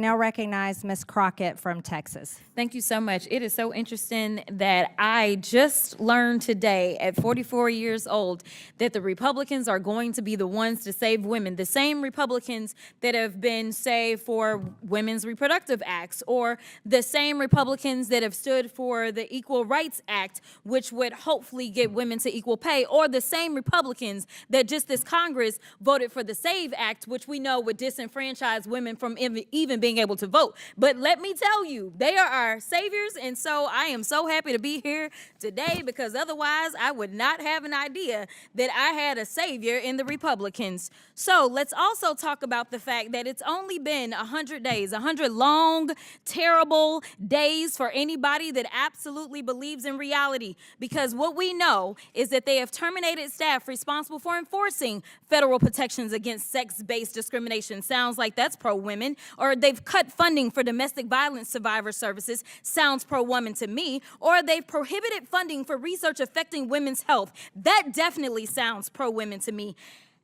Now recognize Ms. Crockett from Texas. Thank you so much. It is so interesting that I just learned today at 44 years old that the Republicans are going to be the ones to save women. The same Republicans that have been, say, for women's reproductive acts, or the same Republicans that have stood for the Equal Rights Act, which would hopefully get women to equal pay, or the same Republicans that just this Congress voted for the SAVE Act, which we know would disenfranchise women from even being able to vote. But let me tell you, they are our saviors, and so I am so happy to be here today, because otherwise I would not have an idea that I had a savior in the Republicans. So let's also talk about the fact that it's only been 100 days, 100 long, terrible days for anybody that absolutely believes in reality, because what we know is that they have terminated staff responsible for enforcing federal protections against sex-based discrimination. Sounds like that's pro-women. Or they've cut funding for domestic violence survivor services. Sounds pro-woman to me. Or they've prohibited funding for research affecting women's health. That definitely sounds pro-women to me.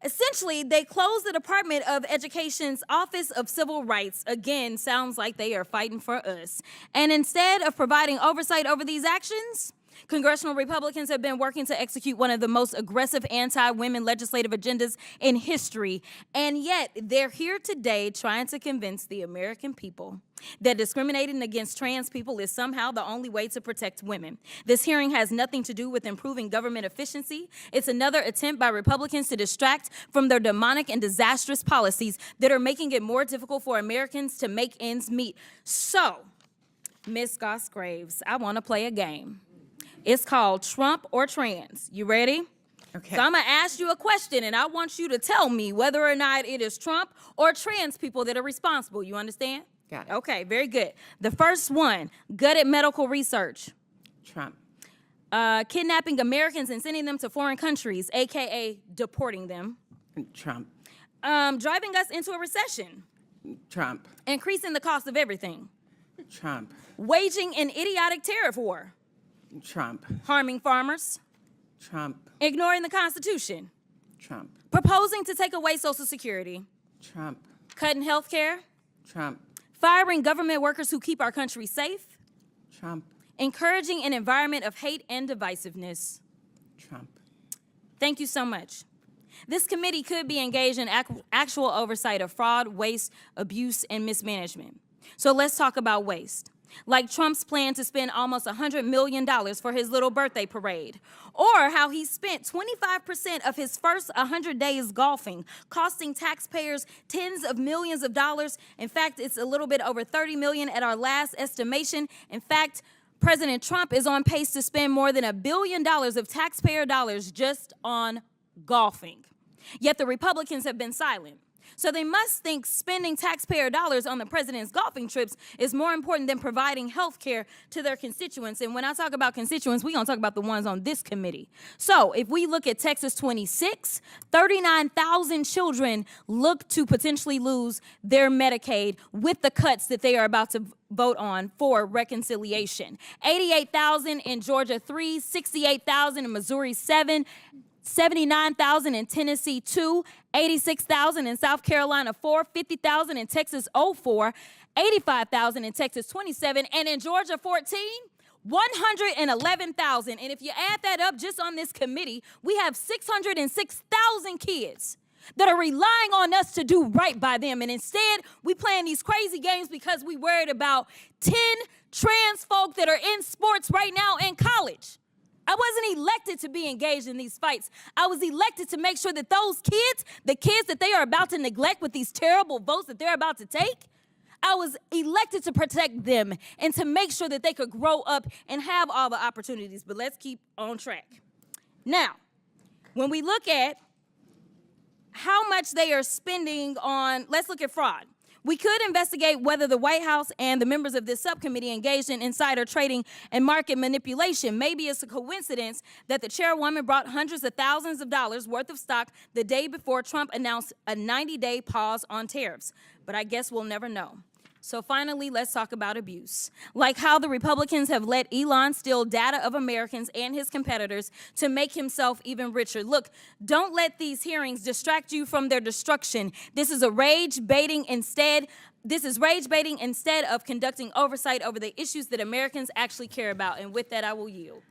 Essentially, they closed the Department of Education's Office of Civil Rights. Again, sounds like they are fighting for us. And instead of providing oversight over these actions, congressional Republicans have been working to execute one of the most aggressive anti-women legislative agendas in history. And yet, they're here today trying to convince the American people that discriminating against trans people is somehow the only way to protect women. This hearing has nothing to do with improving government efficiency. It's another attempt by Republicans to distract from their demonic and disastrous policies that are making it more difficult for Americans to make ends meet. So, Ms. Goss-Graves, I want to play a game. It's called Trump or Trans. You ready? Okay. So I'm gonna ask you a question, and I want you to tell me whether or not it is Trump or trans people that are responsible. You understand? Got it. Okay, very good. The first one, gutted medical research. Trump. Kidnapping Americans and sending them to foreign countries, AKA deporting them. Trump. Driving us into a recession. Trump. Increasing the cost of everything. Trump. Waging an idiotic tariff war. Trump. Harming farmers. Trump. Ignoring the Constitution. Trump. Proposing to take away Social Security. Trump. Cutting health care. Trump. Firing government workers who keep our country safe. Trump. Encouraging an environment of hate and divisiveness. Trump. Thank you so much. This committee could be engaged in actual oversight of fraud, waste, abuse, and mismanagement. So let's talk about waste. Like Trump's plan to spend almost $100 million for his little birthday parade, or how he spent 25% of his first 100 days golfing, costing taxpayers tens of millions of dollars. In fact, it's a little bit over 30 million at our last estimation. In fact, President Trump is on pace to spend more than $1 billion of taxpayer dollars just on golfing. Yet the Republicans have been silent. So they must think spending taxpayer dollars on the president's golfing trips is more important than providing health care to their constituents. And when I talk about constituents, we're going to talk about the ones on this committee. So if we look at Texas 26, 39,000 children look to potentially lose their Medicaid with the cuts that they are about to vote on for reconciliation. 88,000 in Georgia 3, 68,000 in Missouri 7, 79,000 in Tennessee 2, 86,000 in South Carolina 4, 50,000 in Texas 04, 85,000 in Texas 27, and in Georgia 14, 111,000. And if you add that up just on this committee, we have 606,000 kids that are relying on us to do right by them. And instead, we playing these crazy games because we worried about 10 trans folk that are in sports right now in college. I wasn't elected to be engaged in these fights. I was elected to make sure that those kids, the kids that they are about to neglect with these terrible votes that they're about to take, I was elected to protect them and to make sure that they could grow up and have all the opportunities. But let's keep on track. Now, when we look at how much they are spending on, let's look at fraud. We could investigate whether the White House and the members of this subcommittee engaged in insider trading and market manipulation. Maybe it's a coincidence that the chairwoman brought hundreds of thousands of dollars worth of stock the day before Trump announced a 90-day pause on tariffs. But I guess we'll never know. So finally, let's talk about abuse. Like how the Republicans have let Elon steal data of Americans and his competitors to make himself even richer. Look, don't let these hearings distract you from their destruction. This is rage baiting instead of conducting oversight over the issues that Americans actually care about. And with that, I will yield.